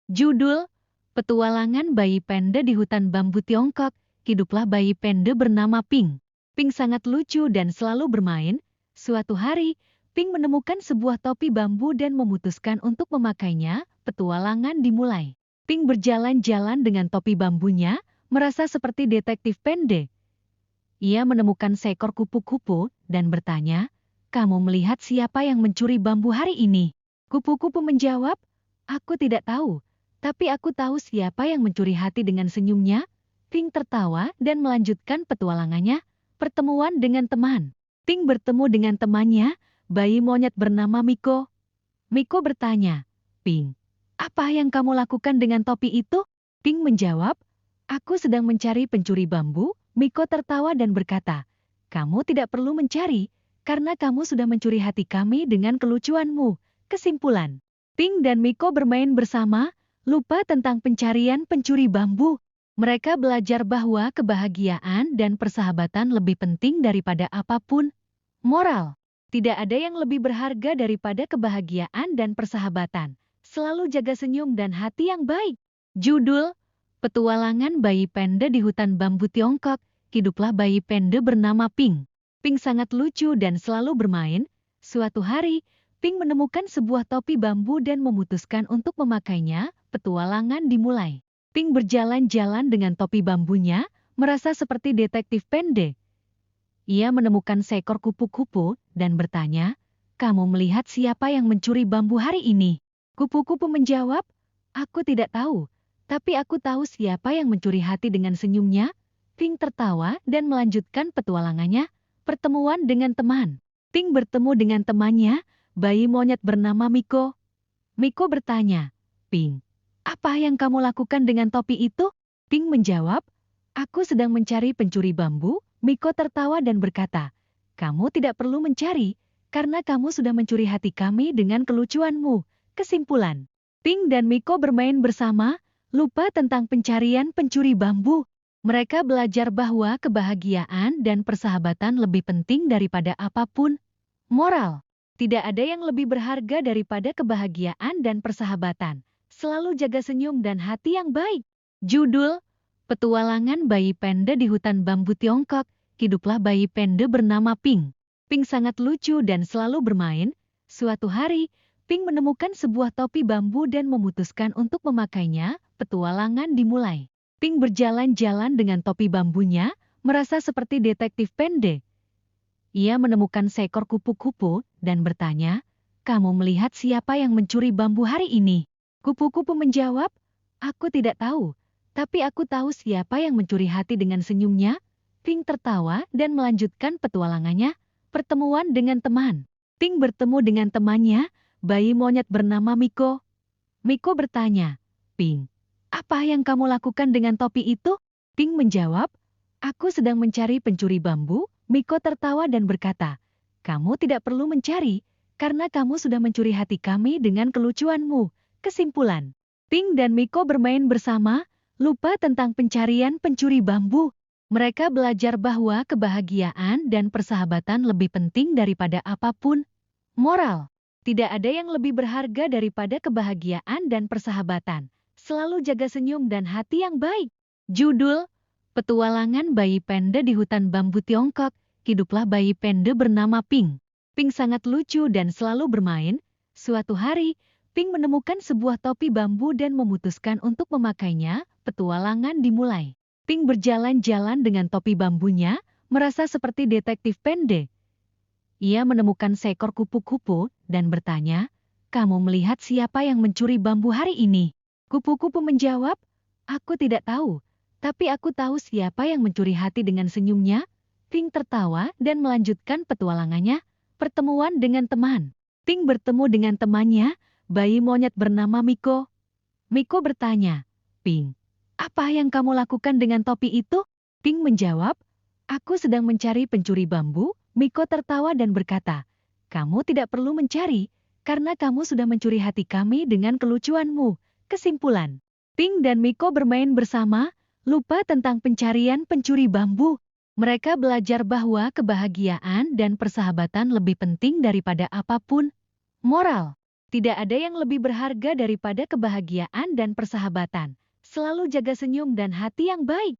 Judul, Petualangan Bayi Panda di Hutan Bambu Tiongkok. Hiduplah bayi panda bernama Ping. Ping sangat lucu dan selalu bermain. Suatu hari, Ping menemukan sebuah topi bambu dan memutuskan untuk memakainya. Petualangan dimulai. Ping berjalan-jalan dengan topi bambunya, merasa seperti detektif panda. Ia menemukan seekor kupu-kupu dan bertanya, "Kamu melihat siapa yang mencuri bambu hari ini?" Kupu-kupu menjawab, "Aku tidak tahu. Tapi aku tahu siapa yang mencuri hati dengan senyumnya." Ping tertawa dan melanjutkan petualangannya, pertemuan dengan teman. Ping bertemu dengan temannya, bayi monyet bernama Miko. Miko bertanya, "Ping, apa yang kamu lakukan dengan topi itu?" Ping menjawab, "Aku sedang mencari pencuri bambu." Miko tertawa dan berkata, "Kamu tidak perlu mencari, karena kamu sudah mencuri hati kami dengan kelucuanmu." Kesimpulan, Ping dan Miko bermain bersama, lupa tentang pencarian pencuri bambu. Mereka belajar bahwa kebahagiaan dan persahabatan lebih penting daripada apapun. Moral, tidak ada yang lebih berharga daripada kebahagiaan dan persahabatan. Selalu jaga senyum dan hati yang baik. Judul, Petualangan Bayi Panda di Hutan Bambu Tiongkok. Hiduplah bayi panda bernama Ping. Ping sangat lucu dan selalu bermain. Suatu hari, Ping menemukan sebuah topi bambu dan memutuskan untuk memakainya. Petualangan dimulai. Ping berjalan-jalan dengan topi bambunya, merasa seperti detektif panda. Ia menemukan seekor kupu-kupu dan bertanya, "Kamu melihat siapa yang mencuri bambu hari ini?" Kupu-kupu menjawab, "Aku tidak tahu. Tapi aku tahu siapa yang mencuri hati dengan senyumnya." Ping tertawa dan melanjutkan petualangannya, pertemuan dengan teman. Ping bertemu dengan temannya, bayi monyet bernama Miko. Miko bertanya, "Ping, apa yang kamu lakukan dengan topi itu?" Ping menjawab, "Aku sedang mencari pencuri bambu." Miko tertawa dan berkata, "Kamu tidak perlu mencari, karena kamu sudah mencuri hati kami dengan kelucuanmu." Kesimpulan, Ping dan Miko bermain bersama, lupa tentang pencarian pencuri bambu. Mereka belajar bahwa kebahagiaan dan persahabatan lebih penting daripada apapun. Moral, tidak ada yang lebih berharga daripada kebahagiaan dan persahabatan. Selalu jaga senyum dan hati yang baik. Judul, Petualangan Bayi Panda di Hutan Bambu Tiongkok. Hiduplah bayi panda bernama Ping. Ping sangat lucu dan selalu bermain. Suatu hari, Ping menemukan sebuah topi bambu dan memutuskan untuk memakainya. Petualangan dimulai. Ping berjalan-jalan dengan topi bambunya, merasa seperti detektif panda. Ia menemukan seekor kupu-kupu dan bertanya, "Kamu melihat siapa yang mencuri bambu hari ini?" Kupu-kupu menjawab, "Aku tidak tahu. Tapi aku tahu siapa yang mencuri hati dengan senyumnya." Ping tertawa dan melanjutkan petualangannya, pertemuan dengan teman. Ping bertemu dengan temannya, bayi monyet bernama Miko. Miko bertanya, "Ping, apa yang kamu lakukan dengan topi itu?" Ping menjawab, "Aku sedang mencari pencuri bambu." Miko tertawa dan berkata, "Kamu tidak perlu mencari, karena kamu sudah mencuri hati kami dengan kelucuanmu." Kesimpulan, Ping dan Miko bermain bersama, lupa tentang pencarian pencuri bambu. Mereka belajar bahwa kebahagiaan dan persahabatan lebih penting daripada apapun. Moral, tidak ada yang lebih berharga daripada kebahagiaan dan persahabatan. Selalu jaga senyum dan hati yang baik. Judul, Petualangan Bayi Panda di Hutan Bambu Tiongkok. Hiduplah bayi panda bernama Ping. Ping sangat lucu dan selalu bermain. Suatu hari, Ping menemukan sebuah topi bambu dan memutuskan untuk memakainya. Petualangan dimulai. Ping berjalan-jalan dengan topi bambunya, merasa seperti detektif panda. Ia menemukan seekor kupu-kupu dan bertanya, "Kamu melihat siapa yang mencuri bambu hari ini?" Kupu-kupu menjawab, "Aku tidak tahu. Tapi aku tahu siapa yang mencuri hati dengan senyumnya." Ping tertawa dan melanjutkan petualangannya, pertemuan dengan teman. Ping bertemu dengan temannya, bayi monyet bernama Miko. Miko bertanya, "Ping, apa yang kamu lakukan dengan topi itu?" Ping menjawab, "Aku sedang mencari pencuri bambu." Miko tertawa dan berkata, "Kamu tidak perlu mencari, karena kamu sudah mencuri hati kami dengan kelucuanmu." Kesimpulan, Ping dan Miko bermain bersama, lupa tentang pencarian pencuri bambu. Mereka belajar bahwa kebahagiaan dan persahabatan lebih penting daripada apapun. Moral, Tidak ada yang lebih berharga daripada kebahagiaan dan persahabatan. Selalu jaga senyum dan hati yang baik.